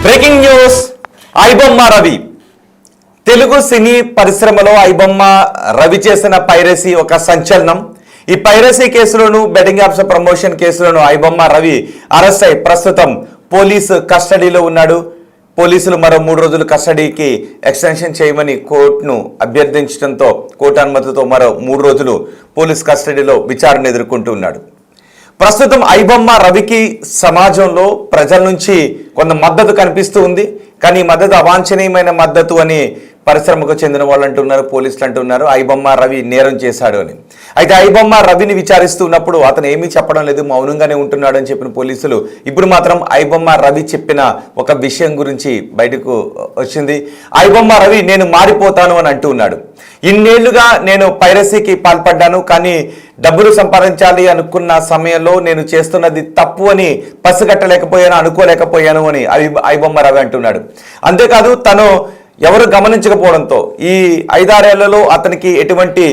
Breaking news. IBomma Ravi Telugu సినీ పరిశ్రమలో ఐబొమ్మ రవి చేసిన పైరసీ ఒక సంచలనం. ఈ పైరసీ కేసులోను బెట్టింగ్ యాప్స్ ప్రమోషన్ కేసులోను ఐబొమ్మ రవి అరెస్ట్ అయి ప్రస్తుతం పోలీసు కస్టడీలో ఉన్నాడు. పోలీసులు మరో 3 రోజులు కస్టడీకి ఎక్స్టెన్షన్ చేయమని కోర్టును అభ్యర్థించడంతో కోర్టు అనుమతితో మరో 3 రోజులు పోలీస్ కస్టడీలో విచారణ ఎదుర్కొంటూ ఉన్నాడు. ప్రస్తుతం ఐబొమ్మ రవికి సమాజంలో ప్రజల నుంచి కొంత మద్దతు కనిపిస్తూ ఉంది. కానీ ఈ మద్దతు అవాంఛనీయమైన మద్దతు అని పరిశ్రమకు చెందిన వాళ్ళు అంటున్నారు, పోలీసులు అంటున్నారు ఐబొమ్మ రవి నేరం చేశాడు అని. అయితే ఐబొమ్మ రవిని విచారిస్తున్నప్పుడు అతను ఏమీ చెప్పడం లేదు, మౌనంగానే ఉంటున్నాడు అని చెప్పిన పోలీసులు ఇప్పుడు మాత్రం ఐబొమ్మ రవి చెప్పిన ఒక విషయం గురించి బయటకు వచ్చింది. ఐబొమ్మ రవి నేను మారిపోతాను అని అంటూ ఉన్నాడు. ఇన్నేళ్లుగా నేను పైరసీకి పాల్పడ్డాను, కానీ డబ్బులు సంపాదించాలి అనుకున్న సమయంలో నేను చేస్తున్నది తప్పు అని పసిగట్టలేకపోయాను, అనుకోలేకపోయాను అని ఐబొమ్మ రవి అంటున్నాడు. అంతేకాదు తను ఎవరు గమనించకపోవడంతో ఈ 5-6 ఏళ్లలో అతనికి ఎటువంటి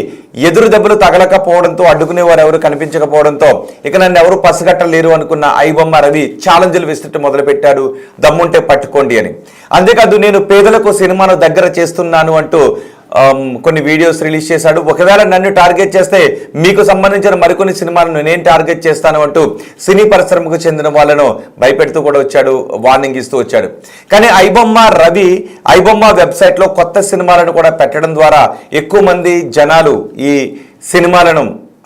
ఎదురు దెబ్బలు తగలకపోవడంతో అడ్డుకునేవారు ఎవరు కనిపించకపోవడంతో ఇక నన్ను ఎవరు పసిగట్టలేరు అనుకున్న ఐబొమ్మ రవి ఛాలెంజ్లు విస్తృతి మొదలుపెట్టాడు, దమ్ముంటే పట్టుకోండి అని. అంతేకాదు నేను పేదలకు సినిమాను దగ్గర చేస్తున్నాను అంటూ కొన్ని వీడియోస్ రిలీజ్ చేశాడు. ఒకవేళ నన్ను టార్గెట్ చేస్తే మీకు సంబంధించిన మరికొన్ని సినిమాలను నేను టార్గెట్ చేస్తాను అంటూ సినీ పరిశ్రమకు చెందిన వాళ్ళను భయపెడుతూ కూడా వచ్చాడు, వార్నింగ్ ఇస్తూ వచ్చాడు. కానీ ఐబొమ్మ రవి ఐబొమ్మ వెబ్సైట్లో కొత్త సినిమాలను కూడా పెట్టడం ద్వారా ఎక్కువ మంది జనాలు ఈ సినిమాలను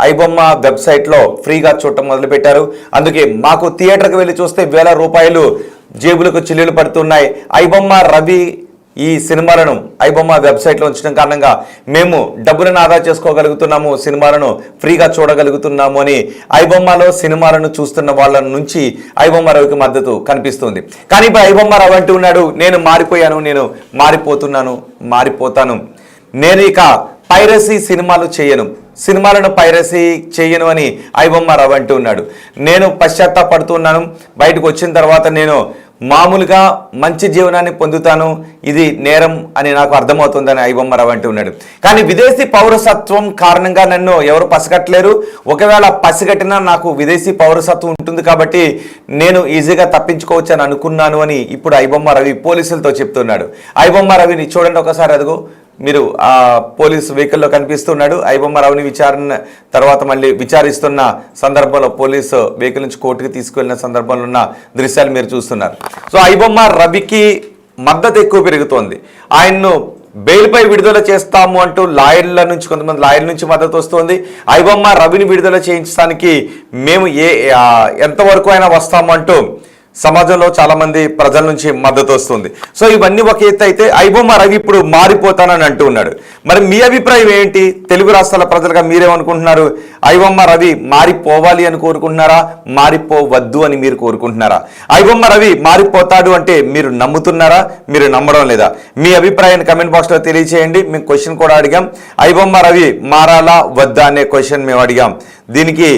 ఐబొమ్మ వెబ్సైట్లో ఫ్రీగా చూడటం మొదలుపెట్టారు. అందుకే మాకు థియేటర్కి వెళ్ళి చూస్తే వేల రూపాయలు జేబులకు చిల్లులు పడుతున్నాయి. ఐబొమ్మ రవి ఈ సినిమాలను ఐబొమ్మ వెబ్సైట్లో ఉంచడం కారణంగా మేము డబ్బులను ఆదా చేసుకోగలుగుతున్నాము, సినిమాలను ఫ్రీగా చూడగలుగుతున్నాము అని ఐబొమ్మలో సినిమాలను చూస్తున్న వాళ్ళ నుంచి ఐబొమ్మ రవికి మద్దతు కనిపిస్తుంది. కానీ ఇప్పుడు ఐబొమ్మ రవి అంటూ ఉన్నాడు నేను మారిపోయాను, నేను మారిపోతాను, నేను ఇక పైరసీ సినిమాలు సినిమాలను పైరసీ చేయను అని ఐబొమ్మ రవి అంటూ ఉన్నాడు. నేను పశ్చాత్తాపడుతున్నాను, బయటకు వచ్చిన తర్వాత నేను మామూలుగా మంచి జీవనాన్ని పొందుతాను, ఇది నేరం అని నాకు అర్థమవుతుందని ఐబొమ్మ రవి అంటూ ఉన్నాడు. కానీ విదేశీ పౌరసత్వం కారణంగా నన్ను ఎవరు పసిగట్టలేరు, ఒకవేళ పసిగట్టినా నాకు విదేశీ పౌరసత్వం ఉంటుంది కాబట్టి నేను ఈజీగా తప్పించుకోవచ్చు అని అనుకున్నాను అని ఇప్పుడు ఐబొమ్మ రవి పోలీసులతో చెప్తున్నాడు. ఐబొమ్మ రవిని చూడండి ఒకసారి, అదిగో మీరు ఆ పోలీసు వెహికల్లో కనిపిస్తున్నాడు. ఐబొమ్మ రవిని విచారణ తర్వాత మళ్ళీ విచారిస్తున్న సందర్భంలో పోలీసు వెహికల్ నుంచి కోర్టుకి తీసుకెళ్లిన సందర్భంలో ఉన్న దృశ్యాలు మీరు చూస్తున్నారు. సో ఐబొమ్మ రవికి మద్దతు ఎక్కువ పెరుగుతోంది. ఆయన్ను బెయిల్పై విడుదల చేస్తాము అంటూ కొంతమంది లాయర్ల నుంచి మద్దతు వస్తుంది. ఐబొమ్మ రవిని విడుదల చేయించడానికి మేము ఎంతవరకు అయినా వస్తాము అంటూ సమాజంలో చాలా మంది ప్రజల నుంచి మద్దతు వస్తుంది. సో ఇవన్నీ ఒక ఎత్తు అయితే ఐబొమ్మ రవి ఇప్పుడు మారిపోతానని అంటూ ఉన్నాడు. మరి మీ అభిప్రాయం ఏంటి? తెలుగు రాష్ట్రాల ప్రజలుగా మీరేమనుకుంటున్నారు? ఐబొమ్మ రవి మారిపోవాలి అని కోరుకుంటున్నారా, మారిపోవద్దు అని మీరు కోరుకుంటున్నారా? ఐబొమ్మ రవి మారిపోతాడు అంటే మీరు నమ్ముతున్నారా, మీరు నమ్మడం లేదా? మీ అభిప్రాయాన్ని కమెంట్ బాక్స్లో తెలియచేయండి. మేము క్వశ్చన్ కూడా అడిగాం, ఐబొమ్మ రవి మారాలా వద్దా అనే క్వశ్చన్ మేము అడిగాం. దీనికి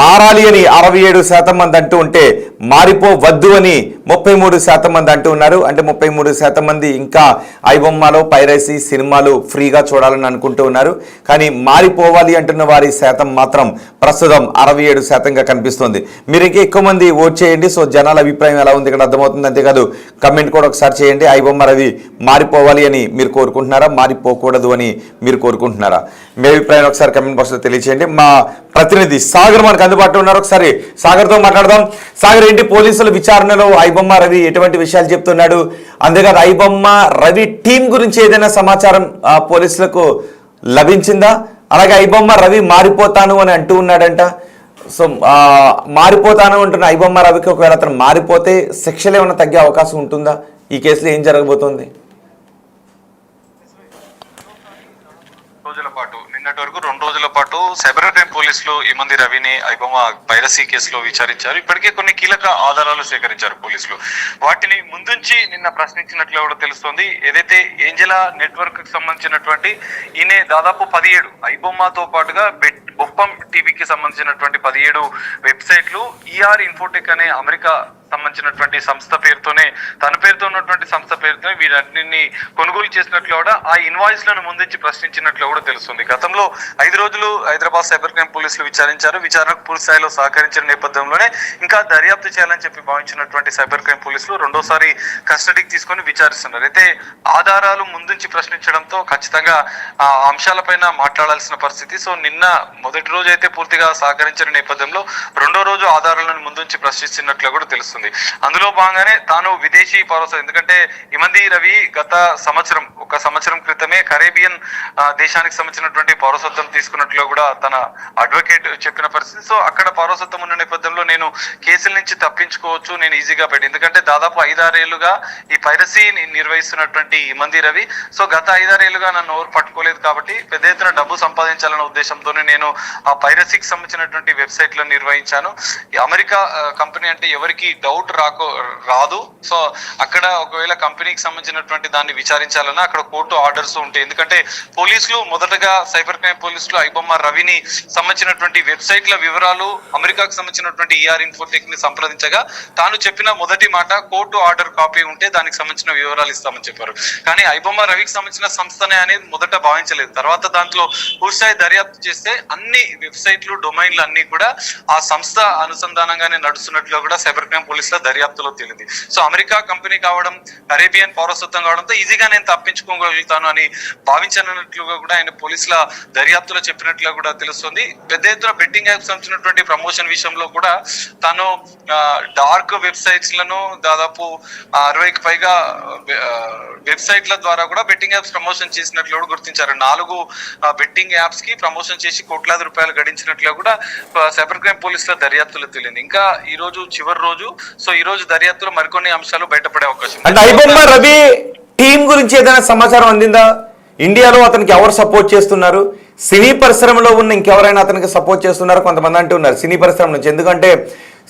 మారాలి అని 67% మంది అంటూ ఉంటే మారిపోవద్దు అని 33% మంది అంటూ ఉన్నారు. అంటే 33% మంది ఇంకా ఐబొమ్మలో పైరసీ సినిమాలు ఫ్రీగా చూడాలని అనుకుంటూ ఉన్నారు. కానీ మారిపోవాలి అంటున్న వారి శాతం మాత్రం ప్రస్తుతం 67%గా కనిపిస్తుంది. మీరు ఇంకా ఎక్కువ మంది ఓట్ చేయండి. సో జనాల అభిప్రాయం ఎలా ఉంది ఇక్కడ అర్థమవుతుంది. అంతేకాదు కమెంట్ కూడా ఒకసారి చేయండి. ఐబొమ్మ రవి మారిపోవాలి అని మీరు కోరుకుంటున్నారా, మారిపోకూడదు అని మీరు కోరుకుంటున్నారా? మీ అభిప్రాయం ఒకసారి కమెంట్ బాక్స్లో తెలియచేయండి. మా ప్రతినిధి సాగర్ మనకు అందుబాటులో ఉన్నారు, ఒకసారి సాగర్తో మాట్లాడదాం. సాగర్, ఏంటి పోలీసుల విచారణలో ఐబొమ్మ రవి ఎటువంటి విషయాలు చెప్తున్నాడు? అంతేకాదు ఐబొమ్మ రవి టీం గురించి ఏదైనా సమాచారం పోలీసులకు లభించిందా? అలాగే ఐబొమ్మ రవి మారిపోతాను అని అంటూ ఉన్నాడంట. సో మారిపోతాను అంటున్న ఐబొమ్మ రవికి ఒకవేళ అతను మారిపోతే శిక్షలు ఏమైనా తగ్గే అవకాశం ఉంటుందా? ఈ కేసులో ఏం జరగబోతోంది? నిన్నటి వరకు 2 రోజుల పాటు సైబర్ క్రైమ్ పోలీసులు ఈ మంది రవిని ఐబొమ్మ పైరసీ కేసులో విచారించారు. ఇప్పటికే కొన్ని కీలక ఆధారాలు సేకరించారు పోలీసులు. వాటిని ముందుంచి నిన్న ప్రశ్నించినట్లు కూడా తెలుస్తోంది. ఏదైతే ఏంజెలా నెట్వర్క్ కి సంబంధించినటువంటి ఈయన దాదాపు 17 ఐబొమ్మతో పాటుగా బొప్పం టీవీకి సంబంధించినటువంటి 17 వెబ్సైట్లు ఈఆర్ ఇన్ఫోటెక్ అనే అమెరికా సంబంధించినటువంటి సంస్థ పేరుతోనే, తన పేరుతో ఉన్నటువంటి సంస్థ పేరుతోనే వీటన్నిటిని కొనుగోలు చేసినట్లు కూడా ఆ ఇన్వాయిస్ లను ముందుంచి ప్రశ్నించినట్లు కూడా తెలుస్తుంది. గతంలో 5 రోజులు హైదరాబాద్ సైబర్ క్రైమ్ పోలీసులు విచారించారు. విచారణకు పూర్తి స్థాయిలో సహకరించిన నేపథ్యంలోనే ఇంకా దర్యాప్తు చేయాలని చెప్పి భావించినటువంటి సైబర్ క్రైమ్ పోలీసులు రెండోసారి కస్టడీకి తీసుకొని విచారిస్తున్నారు. అయితే ఆధారాలు ముందుంచి ప్రశ్నించడంతో ఖచ్చితంగా ఆ అంశాలపైన మాట్లాడాల్సిన పరిస్థితి. సో నిన్న మొదటి రోజు అయితే పూర్తిగా సహకరించిన నేపథ్యంలో రెండో రోజు ఆధారాలను ముందుంచి ప్రశ్నిస్తున్నట్లు కూడా తెలుస్తుంది. అందులో భాగంగానే తాను విదేశీ పౌరసత్వం, ఎందుకంటే ఇమంది రవి గత ఒక సంవత్సరం క్రితమే కరేబియన్ దేశానికి సంబంధించినటువంటి పౌరసత్వం తీసుకున్నట్లు కూడా తన అడ్వకేట్ చెప్పిన పరిస్థితి. సో అక్కడ పౌరసత్వం ఉన్న నేపథ్యంలో నేను కేసుల నుంచి తప్పించుకోవచ్చు, నేను ఈజీగా ఎందుకంటే దాదాపు 5-6 ఏళ్లుగా ఈ పైరసీ నిర్వహిస్తున్నటువంటి ఇమంది రవి. సో గత 5-6 ఏళ్లుగా నన్ను ఎవరు పట్టుకోలేదు కాబట్టి పెద్ద ఎత్తున డబ్బు సంపాదించాలన్న ఉద్దేశంతోనే నేను ఆ పైరసీకి సంబంధించినటువంటి వెబ్సైట్లను నిర్వహించాను. ఈ అమెరికా కంపెనీ అంటే ఎవరికి డౌట్ రాదు. సో అక్కడ ఒకవేళ కంపెనీకి సంబంధించినటువంటి దాన్ని విచారించాలన్నా అక్కడ కోర్టు ఆర్డర్స్ ఉంటాయి. ఎందుకంటే పోలీసులు మొదటగా సైబర్ క్రైమ్ పోలీసులు ఐబొమ్మ రవిని సంబంధించినటువంటి వెబ్సైట్ల వివరాలు అమెరికాకు సంబంధించినటువంటి ఈఆర్ ఇన్ఫోటెక్ ని సంప్రదించగా తాను చెప్పిన మొదటి మాట కోర్టు ఆర్డర్ కాపీ ఉంటే దానికి సంబంధించిన వివరాలు ఇస్తామని చెప్పారు. కానీ ఐబొమ్మ రవికి సంబంధించిన సంస్థనే అనేది మొదట భావించలేదు. తర్వాత దాంట్లో పూర్తిస్థాయి దర్యాప్తు చేస్తే అన్ని వెబ్సైట్లు, డొమైన్లు అన్ని కూడా ఆ సంస్థ అనుసంధానంగానే నడుస్తున్నట్లు కూడా సైబర్ క్రైమ్ పోలీసుల దర్యాప్తులో తేలింది. సో అమెరికా కంపెనీ కావడం, అరేబియన్ పౌరసత్వం కావడంతో ఈజీగా నేను తప్పించుకోగలుగుతాను అని భావించనున్నట్లుగా కూడా ఆయన పోలీసుల దర్యాప్తులో చెప్పినట్లుగా కూడా తెలుస్తుంది. పెద్ద ఎత్తున బెట్టింగ్ యాప్స్ సంబంధించినటువంటి ప్రమోషన్ విషయంలో కూడా తాను డార్క్ వెబ్సైట్స్ లను దాదాపు 60కి పైగా వెబ్సైట్ల ద్వారా కూడా బెట్టింగ్ యాప్స్ ప్రమోషన్ చేసినట్లు కూడా గుర్తించారు. 4 బెట్టింగ్ యాప్స్ కి ప్రమోషన్ చేసి కోట్లాది రూపాయలు గడించినట్లు కూడా సైబర్ క్రైమ్ పోలీసుల దర్యాప్తులో తెలియదు. ఇంకా ఈ రోజు చివరి రోజు. సో ఈ రోజు దర్యాప్తులో మరికొన్ని అంశాలు బయటపడే అవకాశం. అంటే ఐబొమ్మ రవి టీం గురించి ఏదైనా సమాచారం అందిందా? ఇండియాలో అతనికి ఎవరు సపోర్ట్ చేస్తున్నారు? సినీ పరిశ్రమలో ఉన్న ఇంకెవరైనా అతనికి సపోర్ట్ చేస్తున్నారు? కొంతమంది అంటున్నారు సినీ పరిశ్రమ నుంచి. ఎందుకంటే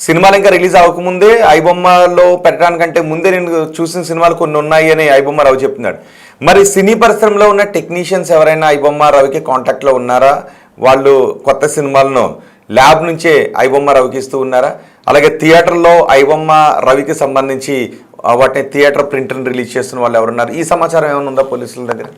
సినిమాలు ఇంకా రిలీజ్ అవ్వకముందే ఐబొమ్మలో పెట్టడానికంటే ముందే నేను చూసిన సినిమాలు కొన్ని ఉన్నాయి అని ఐబొమ్మ రావు చెప్తున్నాడు. మరి సినీ పరిశ్రమలో ఉన్న టెక్నీషియన్స్ ఎవరైనా ఐబొమ్మ రవికి కాంటాక్ట్లో ఉన్నారా? వాళ్ళు కొత్త సినిమాలను ల్యాబ్ నుంచే ఐబొమ్మ రవికి ఇస్తూ ఉన్నారా? అలాగే థియేటర్లో ఐబొమ్మ రవికి సంబంధించి వాటిని థియేటర్ ప్రింట్ని రిలీజ్ చేస్తున్న వాళ్ళు ఎవరున్నారు? ఈ సమాచారం ఏమైనా ఉందా పోలీసుల దగ్గర?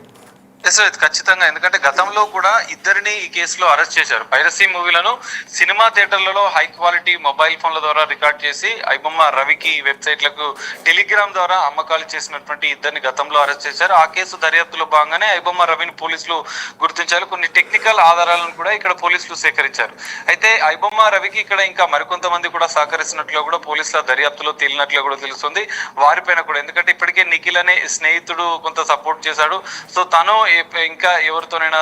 ఖచ్చితంగా. ఎందుకంటే గతంలో కూడా ఇద్దరిని ఈ కేసులో అరెస్ట్ చేశారు. పైరసీ మూవీలను సినిమా థియేటర్లలో హై క్వాలిటీ మొబైల్ ఫోన్ల ద్వారా రికార్డ్ చేసి ఐబొమ్మ రవికి వెబ్సైట్లకు టెలిగ్రామ్ ద్వారా అమ్మకాలు చేసినటువంటి ఇద్దరిని గతంలో అరెస్ట్ చేశారు. ఆ కేసు దర్యాప్తులో భాగంగానే ఐబొమ్మ రవిని పోలీసులు గుర్తించారు. కొన్ని టెక్నికల్ ఆధారాలను కూడా ఇక్కడ పోలీసులు సేకరించారు. అయితే ఐబొమ్మ రవికి ఇక్కడ ఇంకా మరికొంతమంది కూడా సహకరిస్తున్నట్లు కూడా పోలీసుల దర్యాప్తులో తేలినట్లు కూడా తెలుస్తుంది. వారిపైన కూడా, ఎందుకంటే ఇప్పటికే నిఖిల్ అనే స్నేహితుడు కొంత సపోర్ట్ చేశాడు. సో తను ఇంకా ఎవరితోనైనా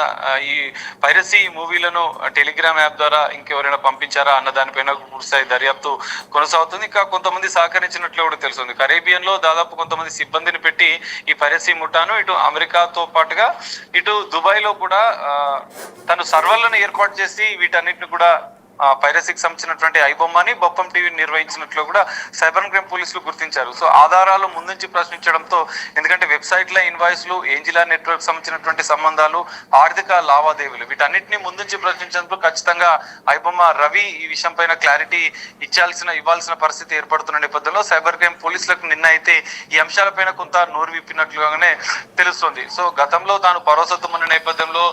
ఈ పైరసీ మూవీలను టెలిగ్రామ్ యాప్ ద్వారా ఇంకెవరైనా పంపించారా అన్న దానిపైన పూర్తిస్థాయి దర్యాప్తు కొనసాగుతుంది. ఇంకా కొంతమంది సహకరించినట్లు కూడా తెలుస్తుంది. కరేబియన్ లో దాదాపు కొంతమంది సిబ్బందిని పెట్టి ఈ పైరసీ ముఠాను ఇటు అమెరికాతో పాటుగా ఇటు దుబాయ్ లో కూడా తను సర్వర్లను ఏర్పాటు చేసి వీటన్నిటిని కూడా పైరసీకి సంబంధించినటువంటి ఐబొమ్మని బొప్పం టీవీ నిర్వహించినట్లు కూడా సైబర్ క్రైమ్ పోలీసులు గుర్తించారు. సో ఆధారాలు ముందుంచి ప్రశ్నించడంతో, ఎందుకంటే వెబ్సైట్ల ఇన్వాయిస్లు, ఏంజిలా నెట్వర్క్ సంబంధించినటువంటి సంబంధాలు, ఆర్థిక లావాదేవీలు వీటన్నిటిని ముందుంచి ప్రశ్నించడంతో ఖచ్చితంగా ఐబొమ్మ రవి ఈ విషయం పైన క్లారిటీ ఇవ్వాల్సిన పరిస్థితి ఏర్పడుతున్న నేపథ్యంలో సైబర్ క్రైమ్ పోలీసులకు నిన్న అయితే ఈ అంశాలపైన కొంత నోరు విప్పినట్లుగానే తెలుస్తుంది. సో గతంలో తాను పౌరసత్వం ఉన్న నేపథ్యంలో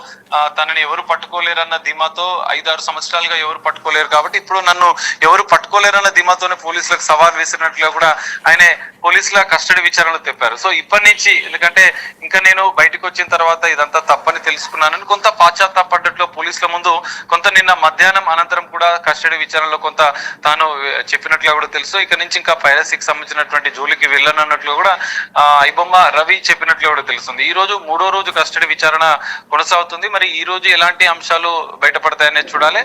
తనని ఎవరు పట్టుకోలేరన్న ధీమాతో 5-6 సంవత్సరాలుగా ఎవరు పట్టుకోలేరు కాబట్టి ఇప్పుడు నన్ను ఎవరు పట్టుకోలేరన్న ధీమాతోనే పోలీసులకు సవాల్ వేసినట్లుగా కూడా ఆయన పోలీసుల కస్టడీ విచారణలో చెప్పారు. సో ఇప్పటి నుంచి, ఎందుకంటే ఇంకా నేను బయటకు వచ్చిన తర్వాత ఇదంతా తప్పని తెలుసుకున్నానని కొంత పాశ్చాత్తాపడ్డట్లు పోలీసుల ముందు కొంత నిన్న మధ్యాహ్నం అనంతరం కూడా కస్టడీ విచారణలో కొంత తాను చెప్పినట్లుగా కూడా తెలుసు. ఇక నుంచి ఇంకా పైరసీకి సంబంధించినటువంటి జోలికి వెళ్ళనన్నట్లు కూడా ఐబొమ్మ రవి చెప్పినట్లు కూడా తెలుస్తుంది. ఈ రోజు 3వ రోజు కస్టడీ విచారణ కొనసాగుతుంది. మరి ఈ రోజు ఎలాంటి అంశాలు బయటపడతాయనే చూడాలి.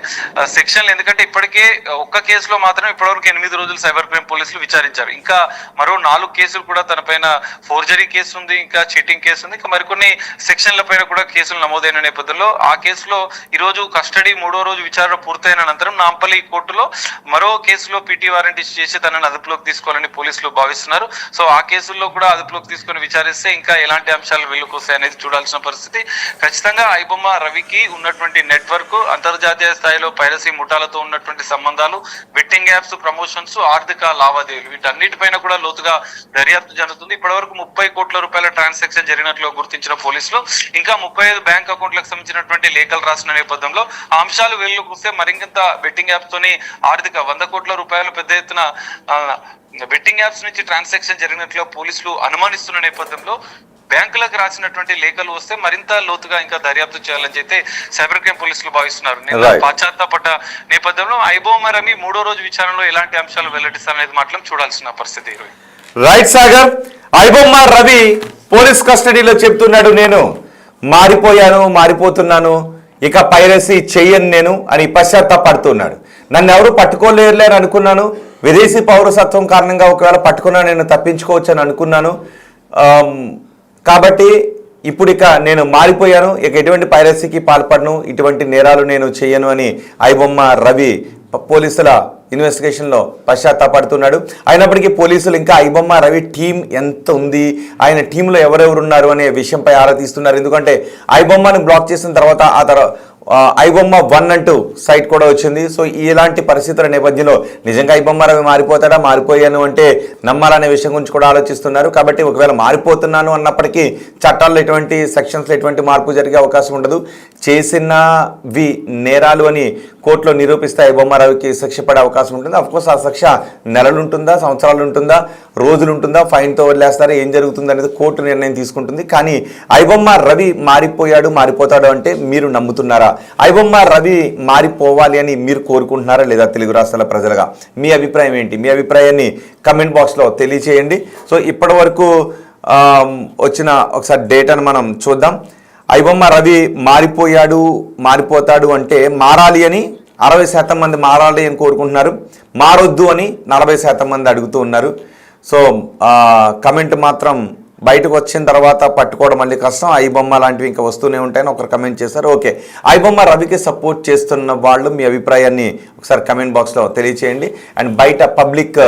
సెక్షన్లు, ఎందుకంటే ఇప్పటికే ఒక్క కేసులో మాత్రం ఇప్పటివరకు 8 రోజులు సైబర్ క్రైమ్ పోలీసులు విచారించారు. ఇంకా మరో 4 కేసులు కూడా తన పైన ఫోర్జరీ కేసు ఉంది, ఇంకా చీటింగ్ కేసు ఉంది, ఇంకా మరికొన్ని సెక్షన్ల పైన కూడా కేసులు నమోదైన నేపథ్యంలో ఆ కేసులో ఈ రోజు కస్టడీ 3వ రోజు విచారణ పూర్తయిన అనంతరం నాంపల్లి కోర్టులో మరో కేసులో పీటీ వారెంట్ ఇష్యూ చేసి తనని అదుపులోకి తీసుకోవాలని పోలీసులు భావిస్తున్నారు. సో ఆ కేసుల్లో కూడా అదుపులోకి తీసుకొని విచారిస్తే ఇంకా ఎలాంటి అంశాలు వెలుకొస్తాయి అనేది చూడాల్సిన పరిస్థితి. ఖచ్చితంగా ఐబొమ్మ రవికి ఉన్నటువంటి నెట్వర్క్ అంతర్జాతీయ స్థాయిలో పైరసీ ముఠాలతో ఉన్నటువంటి సంబంధాలు, బెట్టింగ్ యాప్స్, ప్రమోషన్స్, ఆర్థిక లావాదేవీలు వీటన్నిటిపైన కూడా లోతుగా దర్యాప్తు జరుగుతుంది. ఇప్పటివరకు 30 కోట్ల రూపాయల ట్రాన్సాక్షన్ జరిగినట్లు గుర్తించిన పోలీసులు ఇంకా 35 బ్యాంక్ అకౌంట్లకు సంబంధించినటువంటి లేఖలు రాసిన నేపథ్యంలో ఆ అంశాలు వెలుగులోకి వస్తే మరింత బెట్టింగ్ యాప్స్ తోని ఆర్థిక 100 కోట్ల రూపాయలు పెద్ద ఎత్తున బెట్టింగ్ యాప్స్ నుంచి ట్రాన్సాక్షన్ జరిగినట్లు పోలీసులు అనుమానిస్తున్న నేపథ్యంలో బ్యాంకులకు రాసినటువంటి లేఖలు వస్తే మరింత లోతుగా ఇంకా దర్యాప్తు చేయాలని చెప్పి సైబర్ క్రైమ్ పోలీసులు భావిస్తున్నారు. పాశ్చాత్తాపడ్డ నేపథ్యంలో ఐబొమ్మ రవి 3వ రోజు విచారణలో ఎలాంటి అంశాలు వెల్లడిస్తారనేది మాత్రం చూడాల్సిన పరిస్థితి. రైట్ సాగర్, ఐబొమ్మ రవి పోలీస్ కస్టడీలో చెప్తున్నాడు, నేను మారిపోతున్నాను, ఇక పైరసీ చెయ్యను నేను అని పశ్చాత్తాపడుతున్నాడు. నన్ను ఎవరు పట్టుకోలేరులేరు అనుకున్నాను, విదేశీ పౌరసత్వం కారణంగా ఒకవేళ పట్టుకున్నా నేను తప్పించుకోవచ్చు అని అనుకున్నాను. కాబట్టి ఇప్పుడు ఇక నేను మారిపోయాను, ఇక ఎటువంటి పైరసీకి పాల్పడను, ఇటువంటి నేరాలు నేను చెయ్యను అని ఐబొమ్మ రవి పోలీసుల ఇన్వెస్టిగేషన్లో పశ్చాత్తాపడుతున్నాడు. అయినప్పటికీ పోలీసులు ఇంకా ఐబొమ్మ రవి టీం ఎంత ఉంది, ఆయన టీంలో ఎవరెవరు ఉన్నారు అనే విషయంపై ఆరా తీస్తున్నారు. ఎందుకంటే ఐబొమ్మను బ్లాక్ చేసిన తర్వాత ఆ తర్వాత ఐబొమ్మ 1 అంటూ సైట్ కూడా వచ్చింది. సో ఇలాంటి పరిస్థితుల నేపథ్యంలో నిజంగా ఐబొమ్మ రవి మారిపోయాను అంటే నమ్మాలనే విషయం గురించి కూడా ఆలోచిస్తున్నారు. కాబట్టి ఒకవేళ మారిపోతున్నాను అన్నప్పటికీ చట్టాల్లో ఎటువంటి సెక్షన్స్లో ఎటువంటి మార్పు జరిగే అవకాశం ఉండదు. చేసినవి నేరాలు అని కోర్టులో నిరూపిస్తే ఐబొమ్మ రవికి శిక్ష పడే అవకాశం ఉంటుంది. అఫ్కోర్స్ ఆ శిక్ష నెలలు ఉంటుందా, సంవత్సరాలు ఉంటుందా, రోజులు ఉంటుందా, ఫైన్తో వదిలేస్తారా, ఏం జరుగుతుంది అనేది కోర్టు నిర్ణయం తీసుకుంటుంది. కానీ ఐబొమ్మ రవి మారిపోతాడు అంటే మీరు నమ్ముతున్నారా? ఐబొమ్మ రవి మారిపోవాలి అని మీరు కోరుకుంటున్నారా లేదా? తెలుగు రాష్ట్రాల ప్రజలుగా మీ అభిప్రాయం ఏంటి? మీ అభిప్రాయాన్ని కమెంట్ బాక్స్లో తెలియచేయండి. సో ఇప్పటి వరకు వచ్చిన ఒకసారి డేటాను మనం చూద్దాం. ఐబొమ్మ రవి మారిపోతాడు అంటే మారాలి అని 60% మంది మారాలి అని కోరుకుంటున్నారు, మారొద్దు అని 40% మంది అడుగుతూ ఉన్నారు. సో కమెంట్ మాత్రం బయటకు వచ్చిన తర్వాత పట్టుకోవడం మళ్ళీ కష్టం, ఐబొమ్మ లాంటివి ఇంకా వస్తూనే ఉంటాయని ఒకరు కమెంట్ చేశారు. ఓకే, ఐబొమ్మ రవికి సపోర్ట్ చేస్తున్న వాళ్ళు మీ అభిప్రాయాన్ని ఒకసారి కమెంట్ బాక్స్లో తెలియచేయండి. అండ్ బయట పబ్లిక్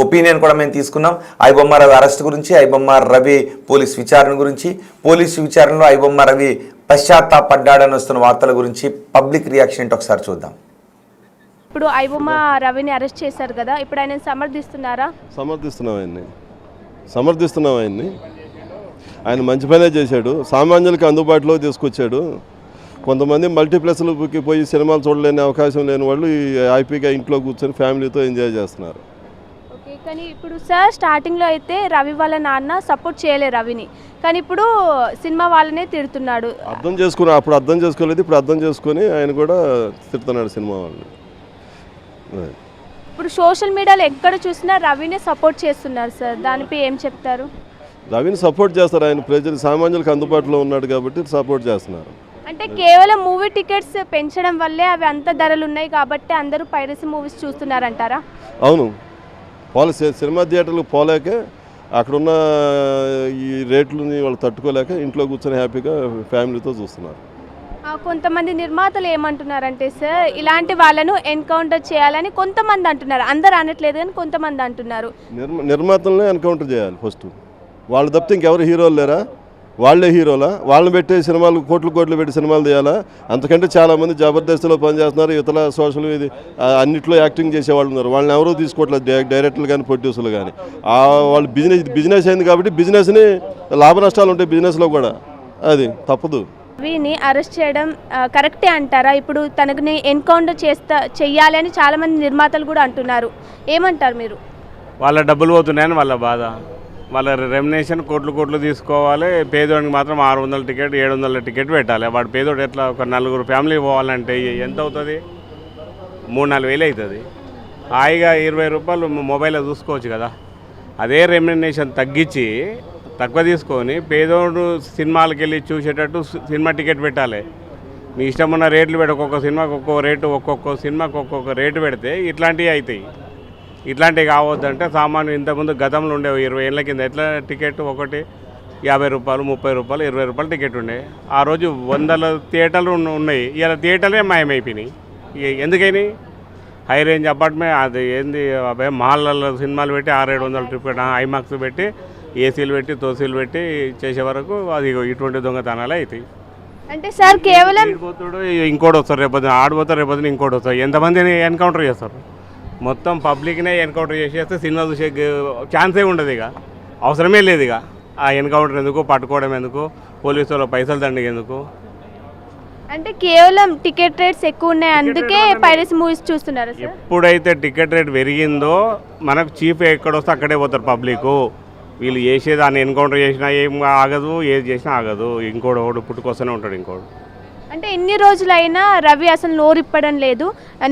ఒపీనియన్ కూడా మేము తీసుకున్నాం. ఐబొమ్మ రవి అరెస్ట్ గురించి, ఐబొమ్మ రవి పోలీస్ విచారణ గురించి, పోలీసు విచారణలో ఐబొమ్మ రవి పశ్చాత్తాపడ్డాడని వస్తున్న వార్తల గురించి పబ్లిక్ రియాక్షన్ ఏంటో ఒకసారి చూద్దాం. ఇప్పుడు ఐబొమ్మ రవిని అరెస్ట్ చేశారు కదా, ఇప్పుడు ఆయన సమర్థిస్తున్నారా? సమర్థిస్తున్నాం ఆయన్ని. ఆయన మంచి పనే చేశాడు, సామాన్యులకి అందుబాటులో తీసుకొచ్చాడు. కొంతమంది మల్టీప్లెక్స్లకి పోయి సినిమాలు చూడలేని అవకాశం లేని వాళ్ళు ఈ హ్యాపీగా ఇంట్లో కూర్చొని ఫ్యామిలీతో ఎంజాయ్ చేస్తున్నారు. ఓకే, కానీ ఇప్పుడు సార్ స్టార్టింగ్లో అయితే రవి వాళ్ళ నాన్న సపోర్ట్ చేయలేదు రవిని, కానీ ఇప్పుడు సినిమా వాళ్ళనే తిడుతున్నాడు. అప్పుడు అర్థం చేసుకోలేదు, ఇప్పుడు అర్థం చేసుకొని ఆయన కూడా తిడుతున్నాడు సినిమా వాళ్ళని. ఇప్పుడు సోషల్ మీడియాలో ఎక్కడ చూసినా రవినే సపోర్ట్ చేస్తున్నారు సార్, దానిపై ఏం చెప్తారు? రవిని సపోర్ట్ చేస్తారు, ఆయన ప్రజలు సామాన్యులకు అందుబాటులో ఉన్నాడు కాబట్టి సపోర్ట్ చేస్తున్నారు. అంటే కేవలం మూవీ టికెట్స్ పెంచడం వల్లే అవి అంత ధరలు ఉన్నాయి కాబట్టి అందరూ పైరసీ మూవీస్ చూస్తున్నారంటారా? అవును, సినిమా థియేటర్లకు పోలేక అక్కడున్న ఈ రేట్లని వాళ్ళు తట్టుకోలేక ఇంట్లో కూర్చొని హ్యాపీగా ఫ్యామిలీతో చూస్తున్నారు. కొంతమంది నిర్మాతలు ఏమంటున్నారంటే సార్, ఇలాంటి వాళ్ళను ఎన్కౌంటర్ చేయాలని కొంతమంది అంటున్నారు, అందరు అనట్లేదు కానీ కొంతమంది అంటున్నారు. నిర్మాతలనే ఎన్కౌంటర్ చేయాలి ఫస్ట్. వాళ్ళు తప్పితే ఇంకెవరు హీరోలు లేరా? వాళ్ళే హీరోలా? వాళ్ళని పెట్టే సినిమాలు కోట్లు పెట్టి సినిమాలు తీయాలా? అంతకంటే చాలామంది జబర్దస్త్లో పనిచేస్తున్నారు, ఇతర సోషల్ ఇది అన్నిట్లో యాక్టింగ్ చేసేవాళ్ళు ఉన్నారు. వాళ్ళని ఎవరూ తీసుకోవట్లేదు, డైరెక్టర్లు కానీ ప్రొడ్యూసర్లు కానీ. వాళ్ళు బిజినెస్ అయింది కాబట్టి బిజినెస్ని లాభ నష్టాలు ఉంటాయి బిజినెస్లో కూడా, అది తప్పదు. రవిని అరెస్ట్ చేయడం కరెక్టే అంటారా? ఇప్పుడు తనని ఎన్కౌంటర్ చెయ్యాలి అని చాలామంది నిర్మాతలు కూడా అంటున్నారు, ఏమంటారు మీరు? వాళ్ళ డబ్బులు పోతున్నాయని వాళ్ళ బాధ, వాళ్ళ రెమ్యునేషన్ కోట్లు తీసుకోవాలి. పేదోడికి మాత్రం 600 టికెట్ 700 టికెట్ పెట్టాలి. వాడు పేదోడు ఎట్లా ఒక 4 ఫ్యామిలీ పోవాలంటే ఎంత అవుతుంది? 3-4 వేలు అవుతుంది. హాయిగా 20 రూపాయలు మొబైల్లో చూసుకోవచ్చు కదా. అదే రెమ్యునేషన్ తగ్గించి తక్కువ తీసుకొని పేదోడు సినిమాలకు వెళ్ళి చూసేటట్టు సినిమా టికెట్ పెట్టాలి. మీ ఇష్టం ఉన్న రేట్లు పెట్టి ఒక్కొక్క సినిమాకి ఒక్కొక్క రేటు, ఒక్కొక్క సినిమాకి ఒక్కొక్క రేటు పెడితే ఇట్లాంటివి అవుతాయి. ఇట్లాంటివి కావద్దంటే సామాన్లు ఇంతకుముందు గతంలో ఉండేవి 20 ఏళ్ళ కింద ఎట్లా టికెట్ ఒకటి 50 రూపాయలు, 30 రూపాయలు, 20 రూపాయలు టికెట్ ఉండే. ఆ రోజు 100 థియేటర్లు ఉన్నాయి, ఇలా థియేటర్లే మాయమైపోయినాయి. ఎందుకని హై రేంజ్ అపార్ట్మెంట్ అది ఏంది మాల్లో సినిమాలు పెట్టి 600-700 టికెట్, ఐమాక్స్ పెట్టి ఏసీలు పెట్టి తోసీలు పెట్టి చేసే వరకు అది ఇటువంటి దొంగతనాలే అవుతాయి. అంటే సార్ కేవలం పోతాడు ఇంకోటి వస్తారు, రేపొద్దున ఆడిపోతారు, రేపొద్దున ఇంకోటి వస్తారు. ఎంతమందిని ఎన్కౌంటర్ చేస్తారు? మొత్తం పబ్లిక్నే ఎన్కౌంటర్ చేసేస్తే సినిమా చూసే ఛాన్సే ఉండదు. ఇక అవసరమే లేదు. ఇక ఆ ఎన్కౌంటర్ ఎందుకు, పట్టుకోవడం ఎందుకు, పోలీసు వాళ్ళ పైసలు దండగ ఎందుకు? అంటే కేవలం టికెట్ రేట్స్ ఎక్కువ ఉన్నాయి, అందుకే పైరసీ మూవీస్ చూస్తున్నారు సార్. ఎప్పుడైతే టికెట్ రేట్ పెరిగిందో మనకు చీఫ్ ఎక్కడొస్తే అక్కడే పోతారు పబ్లిక్. వీళ్ళు చేసేది దాన్ని ఎన్కౌంటర్ చేసినా ఏం ఆగదు, ఏది చేసినా ఆగదు. ఇంకోటి పుట్టుకొస్తూనే ఉంటాడు ఇంకోటి. అంటే ఎన్ని రోజులైనా రవి అసలు నోరిప్పడం లేదు.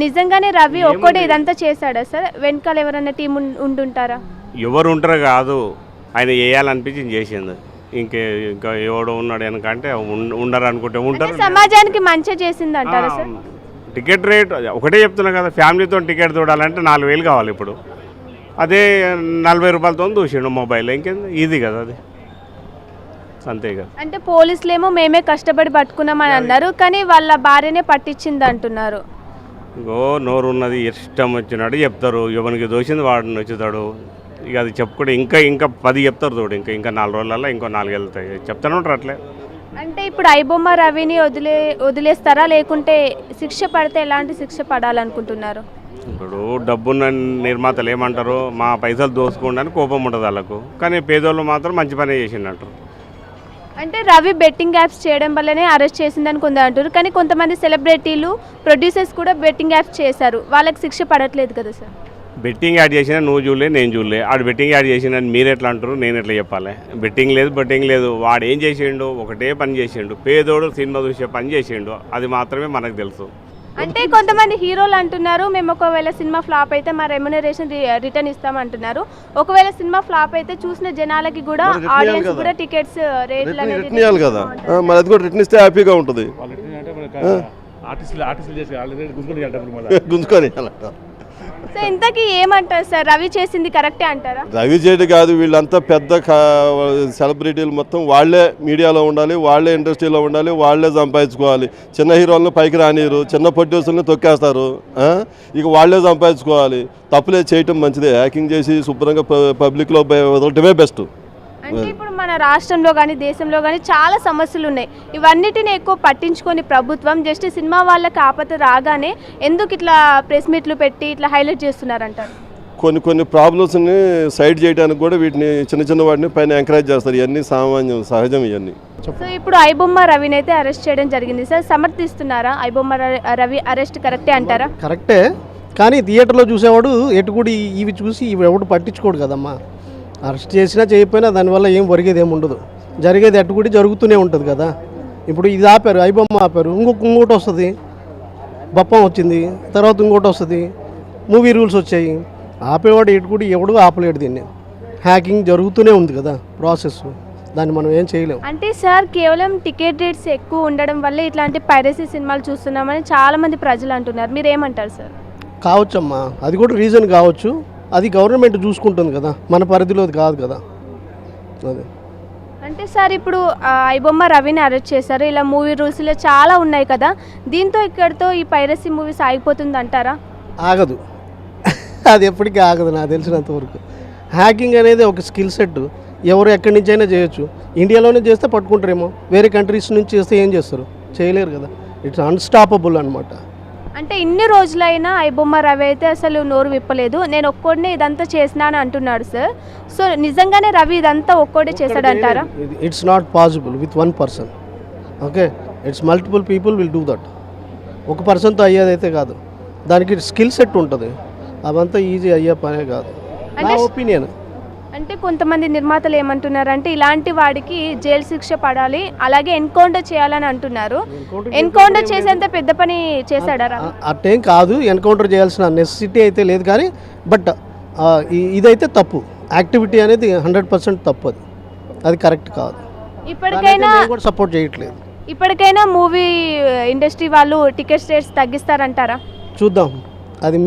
నిజంగానే రవి ఒక్కడే ఇదంతా చేశాడా సార్? వెనకాల ఎవరైనా టీం ఉండుంటారా? ఎవరు ఉంటారు కాదు, ఆయన వేయాలనిపించి చేసింది. ఇంకా ఎవడో ఉన్నాడు వెనకంటే ఉండరు అనుకుంటే ఉంటారు. సమాజానికి మంచి చేసింది అంటారా సార్? టికెట్ రేట్ ఒకటే చెప్తున్నా కదా, ఫ్యామిలీతో టికెట్ చూడాలంటే 4,000 కావాలి ఇప్పుడు. అదే 40 రూపాయలతో చూసిండు మొబైల్, ఇంకేంది ఈజీ కదా అది, అంతే కదా. అంటే పోలీసులేమో మేమే కష్టపడి పట్టుకున్నామని అన్నారు, కానీ వాళ్ళ భార్యనే పట్టించింది అంటున్నారు. ఇంకో నోరు ఉన్నది, ఇష్టం వచ్చినట్టు చెప్తారు. ఎవరికి దోషింది వాడిని వచ్చుతాడు. ఇక అది చెప్పుకుంటే ఇంకా 10 చెప్తారు చూడు. ఇంకా 4 రోజులలో ఇంకో 4 వెళ్తాయి, చెప్తానే ఉంటారు అట్లే. అంటే ఇప్పుడు ఐబొమ్మ రవిని వదిలేస్తారా, లేకుంటే శిక్ష పడితే ఎలాంటి శిక్ష పడాలనుకుంటున్నారు? ఇప్పుడు డబ్బున్న నిర్మాతలు ఏమంటారు, మా పైసలు దోసుకోండి అని కోపం ఉంటుంది వాళ్ళకు. కానీ పేదోళ్ళు మాత్రం మంచి పనే చేసిందంటారు. అంటే రవి బెట్టింగ్ యాప్స్ చేయడం వల్లనే అరెస్ట్ చేసిందని కొందరు అంటారు, కానీ కొంతమంది సెలబ్రిటీలు ప్రొడ్యూసర్స్ కూడా బెట్టింగ్ యాప్స్ చేశారు, వాళ్ళకి శిక్ష పడట్లేదు కదా సార్? బెట్టింగ్ యాడ్ చేసినా నువ్వు చూడలే, నేను చూడలే. ఆడు బెట్టింగ్ యాడ్ చేసిన మీరు ఎట్లా అంటారు, నేను ఎట్లా చెప్పాలి? బెట్టింగ్ లేదు. వాడు ఏం చేసిండు, ఒకటే పని చేసిండు. పేదోడు సినిమా చూసే పని చేసిండు, అది మాత్రమే మనకు తెలుసు. అంటే కొంతమంది హీరోలు అంటున్నారు, మేము ఒకవేళ సినిమా ఫ్లాప్ అయితే మా రెమ్యునరేషన్ రిటర్న్ ఇస్తామంటున్నారు. ఒకవేళ సినిమా ఫ్లాప్ అయితే చూసిన జనాలకి కూడా, ఆడియన్స్ కూడా టికెట్స్ రేట్లు రిటర్న్ ఇవ్వాలి కదా, మరి అది కూడా రిటర్న్ ఇస్తే హ్యాపీగా ఉంటుంది. గుంజుకొని సో ఇంతకీ ఏమంటారు సార్, రవి చేసింది కరెక్టే అంటారా? రవి చేయడం కాదు, వీళ్ళంతా పెద్ద సెలబ్రిటీలు మొత్తం వాళ్ళే మీడియాలో ఉండాలి, వాళ్ళే ఇండస్ట్రీలో ఉండాలి, వాళ్ళే సంపాదించుకోవాలి. చిన్న హీరోలను పైకి రానియరు, చిన్న ప్రొడ్యూసర్ని తొక్కేస్తారు. ఇక వాళ్ళే సంపాదించుకోవాలి. తప్పులే చేయటం మంచిదే, హ్యాకింగ్ చేసి శుభ్రంగా పబ్లిక్లో వదలటమే బెస్ట్. అంటే ఇప్పుడు మన రాష్ట్రంలో కానీ దేశంలో కానీ చాలా సమస్యలు ఉన్నాయి. ఇవన్నిటిని ఎక్కువ పట్టించుకొని ప్రభుత్వం జస్ట్ సినిమా వాళ్ళకి ఆపద రాగానే ఎందుకు ఇట్లా ప్రెస్ మీట్లు పెట్టి ఇట్లా హైలైట్ చేస్తున్నారంటారు? కొన్ని ప్రాబ్లమ్స్ని సైడ్ చేయడానికి కూడా వీటిని చిన్న వాటిని పైన ఎంకరేజ్ చేస్తారు. ఇవన్నీ సామాన్యం, సహజం ఇవన్నీ. సో ఇప్పుడు ఐబొమ్మ రవిని అయితే అరెస్ట్ చేయడం జరిగింది సార్, సమర్థిస్తున్నారా? ఐబొమ్మ రవి అరెస్ట్ కరెక్టే అంటారా? కరెక్టే, కానీ థియేటర్లో చూసేవాడు ఎటుకుడి ఇవి చూసి ఇవి ఎవడు పట్టించుకోడు కదమ్మా. అరెస్ట్ చేసినా చేయకపోయినా దానివల్ల ఏం ఒరిగేది ఏమి ఉండదు. జరిగేది ఎటుకుడి జరుగుతూనే ఉంటుంది కదా. ఇప్పుడు ఇది ఆపారు, ఐబొమ్మ ఆపారు, ఇంకోటి వస్తుంది, బప్పం వచ్చింది, తర్వాత ఇంకోటి వస్తుంది, మూవీ రూల్స్ వచ్చాయి. ఆపేవాడు ఎటుకుడి ఎవడు ఆపలేడు. దీన్ని హ్యాకింగ్ జరుగుతూనే ఉంది కదా ప్రాసెస్, దాన్ని మనం ఏం చేయలేము. అంటే సార్ కేవలం టికెట్ రేట్స్ ఎక్కువ ఉండడం వల్ల ఇట్లాంటి పైరసీ సినిమాలు చూస్తున్నామని చాలామంది ప్రజలు అంటున్నారు, మీరు ఏమంటారు సార్? కావచ్చమ్మా, అది కూడా రీజన్ కావచ్చు. అది గవర్నమెంట్ చూసుకుంటుంది కదా, మన పరిధిలో కాదు కదా అదే. అంటే సార్ ఇప్పుడు ఐబొమ్మ రవిని అరెస్ట్ చేశారు, ఇలా మూవీ రూల్స్లో చాలా ఉన్నాయి కదా, దీంతో ఇక్కడితో ఈ పైరసీ మూవీస్ ఆగిపోతుంది అంటారా? ఆగదు, అది ఎప్పటికీ ఆగదు నాకు తెలిసినంత వరకు. హ్యాకింగ్ అనేది ఒక స్కిల్ సెట్, ఎవరు ఎక్కడి నుంచి అయినా చేయొచ్చు. ఇండియాలోనే చేస్తే పట్టుకుంటారేమో, వేరే కంట్రీస్ నుంచి చేస్తే ఏం చేస్తారు? చేయలేరు కదా. ఇట్స్ అన్స్టాపబుల్ అనమాట. అంటే ఇన్ని రోజులైనా ఐబొమ్మ రవి అయితే అసలు నోరు విప్పలేదు, నేను ఒక్కడినే ఇదంతా చేసినాను అంటున్నాడు సార్. సో నిజంగానే రవి ఇదంతా ఒక్కడే చేశాడంటారా? It's not possible with one person. Okay, it's multiple people will do that. ఒక పర్సన్తో అయ్యేదైతే కాదు, దానికి స్కిల్ సెట్ ఉంటుంది. అవంతా ఈజీ అయ్యే పనే కాదు, నా ఒపీనియన్. అంటే కొంతమంది నిర్మాతలు ఏమంటున్నారంటే ఇలాంటి వాడికి జైలు శిక్ష పడాలి, అలాగే ఎన్కౌంటర్ చేయాలని అంటున్నారు. ఎన్కౌంటర్ చేసేంత పెద్ద పని చేశాడా? అట్టేం కాదు, ఎన్కౌంటర్ చేయాల్సిన నెసెసిటీ అయితే లేదు, కానీ బట్ ఇదైతే తప్పు. యాక్టివిటీ అనేది 100% తప్పు, అది కరెక్ట్ కాదు. ఇప్పటికైనా కూడా సపోర్ట్ చేయట్లేదు. ఇప్పటికైనా మూవీ ఇండస్ట్రీ వాళ్ళు టికెట్ రేట్స్ తగ్గిస్తారంటారా? చూద్దాం, అది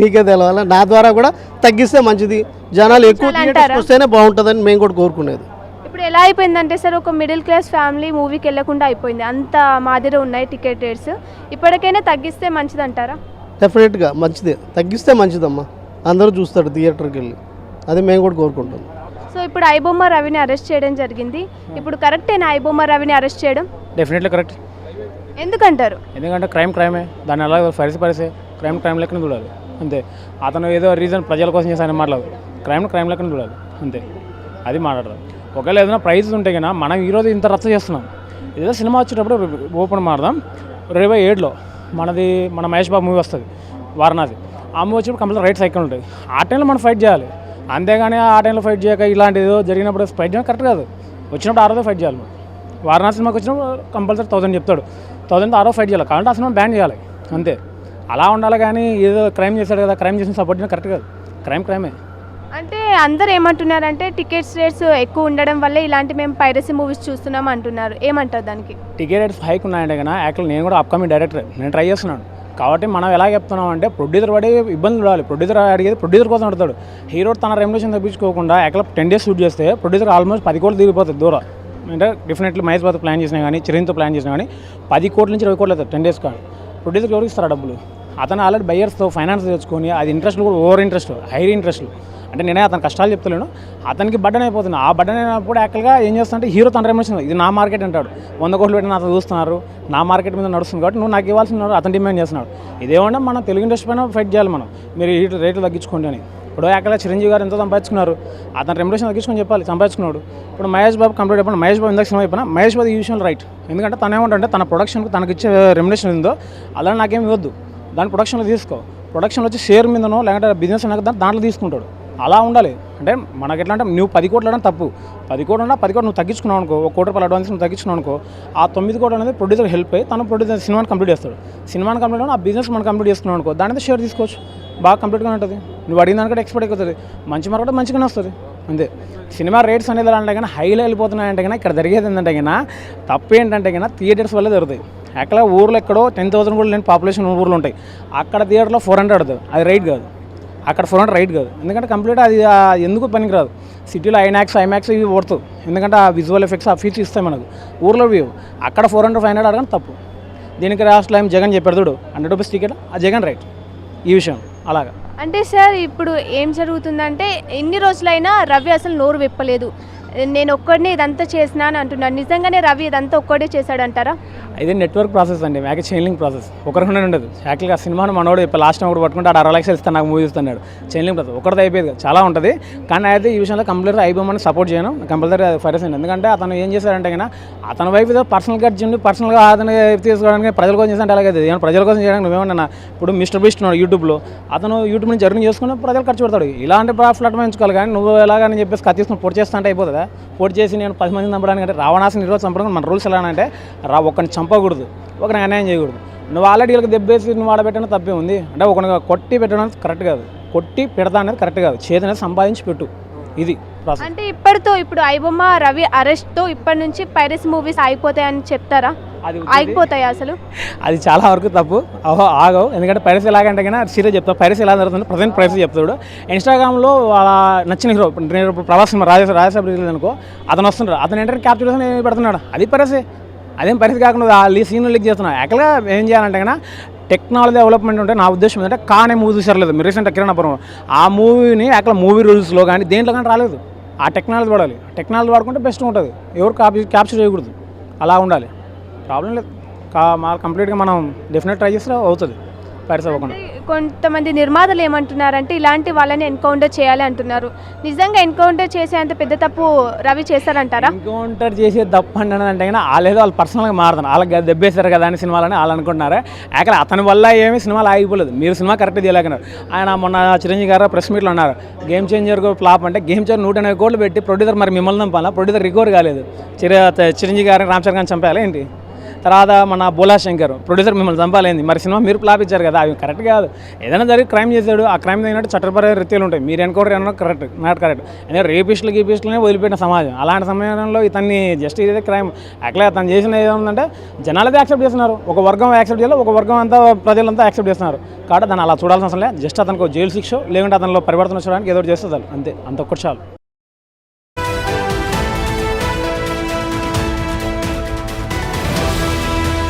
మీకే తెలవాలి. నా ద్వారా కూడా తగ్గిస్తే మంచిది, జనాలు ఎక్కువ థియేటర్స్కి వస్తేనే బాగుంటుందని మేము కూడా కోరుకునేది. ఇప్పుడు ఎలా అయిపోయిందంటే సార్, ఒక మిడిల్ క్లాస్ ఫ్యామిలీ మూవీకి వెళ్ళకుండా అయిపోయింది, అంత మాదిరి ఉన్నాయి టికెట్ రేట్స్. ఇప్పటికైనా తగ్గిస్తే మంచిది అంటారా? డెఫినెట్గా మంచిదే, తగ్గిస్తే మంచిదమ్మా, అందరూ చూస్తారు థియేటర్కి వెళ్ళి, అది మేము కూడా కోరుకుంటాం. సో ఇప్పుడు ఐబొమ్మ రవిని అరెస్ట్ చేయడం జరిగింది, ఇప్పుడు కరెక్టేనా ఐబొమ్మ రవిని అరెస్ట్ చేయడం? Definitely correct. ఎందుకంటారు? ఎందుకంటే క్రైమే దాన్ని అలా పరిసే క్రైమ్ లెక్కన చూడాలి అంతే. అతను ఏదో రీజన్ ప్రజల కోసం చేశానని మాట్లాడదు, క్రైమ్ లెక్కన చూడాలి అంతే, అది మాట్లాడదు. ఒకవేళ ఏదైనా ప్రైజెస్ ఉంటే కన్నా మనం ఈరోజు ఇంత రచ్చ చేస్తున్నాం, ఏదో సినిమా వచ్చేటప్పుడు ఓపెన్ మారదాం 2027లో మన మహేష్ బాబు మూవీ వస్తుంది వారణాసి, ఆ మూవీ వచ్చినప్పుడు కంపల్సరీ రైట్ సైకిల్ ఉంటుంది, ఆ టైంలో మనం ఫైట్ చేయాలి. అంతేగాని ఆ టైంలో ఫైట్ చేయక ఇలాంటిది జరిగినప్పుడు ఫైట్ చేయడం కరెక్ట్ కాదు. వచ్చినప్పుడు ఆ రోజు ఫైట్ చేయాలి. వారణాసి సినిమాకి వచ్చినప్పుడు కంపల్సరీ 1000 చెప్తాడు, 1000 ఆ రోజు ఫైట్ చేయాలి, కాబట్టి ఆ సినిమా బ్యాన్ చేయాలి అంతే. అలా ఉండాలి. కానీ ఏదో క్రైమ్ చేశాడు కదా, క్రైమ్ చేసిన సపోర్ట్ చేయడం కరెక్ట్ కాదు. క్రైమే. అంటే అందరు ఏమంటున్నారంటే టికెట్స్ రేట్స్ ఎక్కువ ఉండడం వల్లే ఇలాంటి మేము పైరసీ మూవీస్ చూస్తున్నాం అంటున్నారు, ఏమంటారు దానికి? టికెట్ రేట్స్ హైక్ ఉన్నాయంటే కన్నా యాక్చువల్ నేను కూడా అప్కమింగ్ డైరెక్టర్, నేను ట్రై చేస్తున్నాను. కాబట్టి మనం ఎలా చెప్తున్నాం అంటే ప్రొడ్యూసర్ పడి ఇబ్బంది పడాలి. ప్రొడ్యూసర్ అడిగేది ప్రొడ్యూసర్ కోసం అడుగుతాడు. హీరో తన రెమ్యునరేషన్ తప్పించుకోకుండా యాక్చువల్ 10 days షూట్ చేస్తే ప్రొడ్యూసర్ ఆల్మోస్ట్ 10 కోట్లు తిరిగిపోతుంది దూరం. అంటే డెఫినెట్లీ మహేష్ బాబు ప్లాన్ చేసినా కానీ చిరంజితో ప్లాన్ చేసినా కానీ 10 కోట్ల నుంచి 20 కోట్లు అవుతుంది 10 days కాదు. ప్రొడ్యూసర్కి ఎవరికి ఇస్తారా డబ్బులు? అతను ఆల్రెడీ బయ్యర్స్తో ఫైనాన్స్ తెచ్చుకొని అది ఇంట్రెస్ట్లు కూడా ఓవర్ ఇంట్రెస్ట్, హై ఇంట్రెస్ట్లు. అంటే నేనే అతను కష్టాలు చెప్తలేను, అతనికి బడ్డన్ అయిపోతుంది. ఆ బడ్డన్ అయినప్పుడు యాక్చువల్గా ఏం చేస్తుంటే హీరో తన రెమ్యునరేషన్ ఇది నా మార్కెట్ అంటాడు, 100 కోట్లు పెట్టిన అతను చూస్తున్నారు, నా మార్కెట్ మీద నడుస్తుంది కాబట్టి నువ్వు నాకు ఇవ్వాల్సిన అతను డిమాండ్ చేస్తున్నాడు. ఇదేమన్నా మనం తెలుగు ఇండస్ట్రీ పైన ఫైట్ చేయాలి మనం, మీరు ఈ రేట్లు తగ్గించుకోండి అని. ఇప్పుడు యాక్చువల్గా చిరంజీవి గారు ఎంతో సంపాదించుకున్నారు, అతను రెమ్యునరేషన్ తగ్గించుకొని చెప్పాలి, సంపాదించుకున్నాడు. ఇప్పుడు మహేష్ బాబు కంప్లీట్ అయిపోయినా, మహేష్ బాబు ఇందాక సినిమా అయిపోయినా మహేష్ బాబు ఈ విషయంలో రైట్. ఎందుకంటే తను ఏమంటే తన ప్రొడక్షన్కి తనకి ఇచ్చే రెమ్యునరేషన్ ఉందో అలా నాకేం ఇవ్వద్దు, దాని ప్రొడక్షన్లో తీసుకో, ప్రొడక్షన్లో వచ్చి షేర్ మీదనో లేదంటే బిజినెస్ అన్నాక దాంట్లో తీసుకుంటాడు. అలా ఉండాలి. అంటే మనకి ఎట్లా అంటే నువ్వు 10 కోట్లు అంటే తప్పు, 10 కోట్లు ఉన్నా 10 కోట్లు నువ్వు తగ్గించుకున్నావు అనుకో, 1 కోటి రూపాయలు అడ్వాన్స్ నువ్వు తగ్గించుకున్నావు అనుకో, ఆ 9 కోట్లు అనేది ప్రొడ్యూసర్ హెల్ప్ అయ్యి తను ప్రొడ్యూసర్ సినిమాని కంప్లీట్ చేస్తాడు. సినిమాని కంప్లీట్ అయినా ఆ బిజినెస్ మనం కంప్లీట్ చేసుకున్నావు అనుకో, దాని మీద షేర్ తీసుకోవచ్చు, బాగా కంప్లీట్గా ఉంటుంది. నువ్వు అడిగిన దానికంటే ఎక్స్పెక్ట్ అవుతుంది, మంచి మార్కెట్ మంచిగానే వస్తుంది అంతే. సినిమా రేట్స్ అనేది ఎలా అంటే కానీ హైలో వెళ్ళిపోతున్నాయంటే కానీ ఇక్కడ జరిగేది ఏంటంటే కానీ తప్పు ఏంటంటే కానీ థియేటర్స్ వల్లే జరుగుతాయి. అక్కడ ఊర్లో ఎక్కడో 10,000 కూడా లేని పాపులేషన్ ఊర్లో ఉంటాయి, అక్కడ థియేటర్లో 400 అవుతుంది, అది రైట్ కాదు. అక్కడ 400 రైట్ కాదు, ఎందుకంటే కంప్లీట్ అది ఎందుకు పనికిరాదు. సిటీలో ఐమాక్స్ ఇవి ఓడుతావు, ఎందుకంటే ఆ విజువల్ ఎఫెక్ట్స్ ఆ ఫీచర్స్ ఇస్తాయి మనకు, ఊర్లో వ్యూ. అక్కడ 400, 500 అడగడం తప్పు. దీనికి లాస్ట్ టైం జగన్ చెప్పాడు చూడు, 100 రూపీస్ టికెట్, ఆ జగన్ రైట్ ఈ విషయం అలాగా. అంటే సార్ ఇప్పుడు ఏం జరుగుతుందంటే ఎన్ని రోజులైనా రవి అసలు నోరు విప్పలేదు, నేను ఒక్కడిని ఇదంతా చేసినా అని అంటున్నాను. నిజంగానే రవి ఇదంతా ఒక్కడే చేశాడంటారా? ఇది నెట్వర్క్ ప్రాసెస్ అండి, మ్యాక్ చైన్లింగ్ ప్రాసెస్, ఒకరికొండ ఉండదు. యాక్చువల్గా సినిమాను మనోడు ఇప్పుడు లాస్ట్ టైం ఒకటి పట్టుకుంటే 60 లక్షలు ఇస్తాను నాకు మూవీ ఇస్తున్నాడు, చైన్లింగ్ ప్రాసెస్ ఒకటిది అయిపోయేది చాలా ఉంటుంది. కానీ అయితే ఈ విషయంలో కంప్లీట్గా ఐబొమ్మని సపోర్ట్ చేయను, కంపల్సరీ ఫైరస్ అయింది. ఎందుకంటే అతను ఏం చేశాడంటే కన్నా అతని వైపు ఏదో పర్సనల్ ఖర్చు ఉండి పర్సనల్గా అతను తీసుకోవడానికి ప్రజల కోసం చేస్తే అలాగే ఏమైనా ప్రజల కోసం చేయడానికి నువ్వేమన్నా. ఇప్పుడు మిస్టర్ బీస్ట్ ఉన్నాడు యూట్యూబ్లో, అతను యూట్యూబ్ నుంచి జర్నీ చేసుకుని ప్రజలు ఖర్చు పెడతాడు, ఇలాంటి ప్లాట్ఫామ్ ఎంచుకోవాలి. కానీ నువ్వు ఎలాగని చెప్పేసి కత్తి తీసుకుని పొడి చేస్తా అంటే అయిపోతుందా? పొడి చేసి నేను 10 మందిని చంపడానికి అంటే రావణాసుని ఈరోజు చంపడానికి మన రూల్స్ ఎలా అంటే ఒకరిని చంపకూడదు, ఒకరిని అన్యాయం చేయకూడదు. నువ్వు ఆల్రెడీ వీళ్ళకి దెబ్బేసి నువ్వు ఆడబెట్టడం తప్పే ఉంది. అంటే ఒకరిని కొట్టి పెట్టడం కరెక్ట్ కాదు, కొట్టి పెడతా అనేది కరెక్ట్ కాదు, చేతి అనేది సంపాదించి పెట్టు, ఇది ప్రాసెస్. అంటే ఇప్పుడు ఐబొమ్మ రవి అరెస్ట్తో ఇప్పటి నుంచి పైరసీ మూవీస్ అయిపోతాయని చెప్తారా? అయిపోతాయి అసలు? అది చాలా వరకు తప్పు, ఆగవు. ఎందుకంటే పైరసీ ఎలాగంటే కానీ సీరియస్ చెప్తాను, పైరసీ ఎలా జరుగుతుంది ప్రజెంట్ పైరసీ చెప్తాడు. ఇన్స్టాగ్రామ్లో వాళ్ళ నచ్చిన హీరో, నేను ఇప్పుడు ప్రభాస్ సినిమా రాజేసాబ్ రిలీజ్ అనుకో, అతను వస్తున్నాడు, అతను ఏంటంటే క్యాప్చర్ చేసి పెడుతున్నాడు, అది పైరసీ. అదేం పరిస్థితి కాకుండా సీన్లు లీక్ చేస్తున్నాడు. యాక్చువల్గా ఏం చేయాలంటే కన్నా టెక్నాలజీ డెవలప్మెంట్ ఉంటే నా ఉద్దేశం ఏంటంటే కానే మూవీ చూసారు మీరు రీసెంట్ కిరణాపురం ఆ మూవీని యాక్చువల్ మూవీ రూల్స్లో కానీ దేంట్లో కానీ రాలేదు. ఆ టెక్నాలజీ వాడాలి, టెక్నాలజీ వాడుకుంటే బెస్ట్ ఉంటుంది, ఎవరు క్యాప్చర్ చేయకూడదు, అలా ఉండాలి. ప్రాబ్లం లేదు, కంప్లీట్గా మనం డెఫినెట్ ట్రై చేస్తే అవుతుంది పైరసీ అవ్వకుండా. కొంతమంది నిర్మాతలు ఏమంటున్నారంటే ఇలాంటి వాళ్ళని ఎన్కౌంటర్ చేయాలి అంటున్నారు. నిజంగా ఎన్కౌంటర్ చేసేంత పెద్ద తప్పు రవి చేస్తారంటారా? ఎన్కౌంటర్ చేసే తప్పు అంటే కానీ వాళ్ళు పర్సనల్గా మారుతారు, వాళ్ళకి దెబ్బేశారు కదా అని సినిమాలని వాళ్ళు అనుకుంటున్నారు. యాక్చువల్ అతని వల్ల ఏమీ సినిమాలు ఆగిపోలేదు, మీరు సినిమా కరెక్ట్ చేయలేకున్నారు. ఆయన మొన్న చిరంజీవి గారు ప్రెస్ మీట్లో ఉన్నారు, గేమ్ చేంజర్ ఫ్లాప్ అంటే గేమ్ చేంజర్ 180 కోట్లు పెట్టి ప్రొడ్యూసర్ మరి మిమ్మల్ని దంపాలా, ప్రొడ్యూసర్ రికవర్ కాలేదు, చిరంజీవి గారిని రామ్ చరణ్ గారిని చంపేయాలి ఏంటి? తర్వాత మన బోలా శంకర్ ప్రొడ్యూసర్ మిమ్మల్ని చంపాలేంది, మరి సినిమా మీరు ఫ్లాప్ ఇచ్చారు కదా, అవి కరెక్ట్ కాదు. ఏదైనా జరిగి క్రైమ్ చేశాడు, ఆ క్రైమ్ తగినట్టు చట్టపర రీత్యాలు ఉంటాయి, మీరు ఎన్కౌంటర్ ఏమన్నా కరెక్ట్ నాట్ కరెక్ట్. అంటే రేపిస్టులనే వదిలిపెట్టిన సమాజం, అలాంటి సమయంలో ఇతన్ని జస్ట్ ఇదే క్రైమ్. యాక్చువల్గా తను చేసిన ఏముందంటే జనాలదే యాక్సెప్ట్ చేస్తున్నారు, ఒక వర్గం యాక్సెప్ట్ చేయాలి, ఒక వర్గం అంతా ప్రజలంతా యాక్సెప్ట్ చేస్తున్నారు. కాబట్టి దాన్ని అలా చూడాల్సిన అవసరం లేదు, జస్ట్ అతనికి జైలు శిక్ష లేకుంటే అతనిలో పరివర్తన చూడడానికి ఏదో చేస్తుంది అంతే, అంత ఒక్కటి చాలు.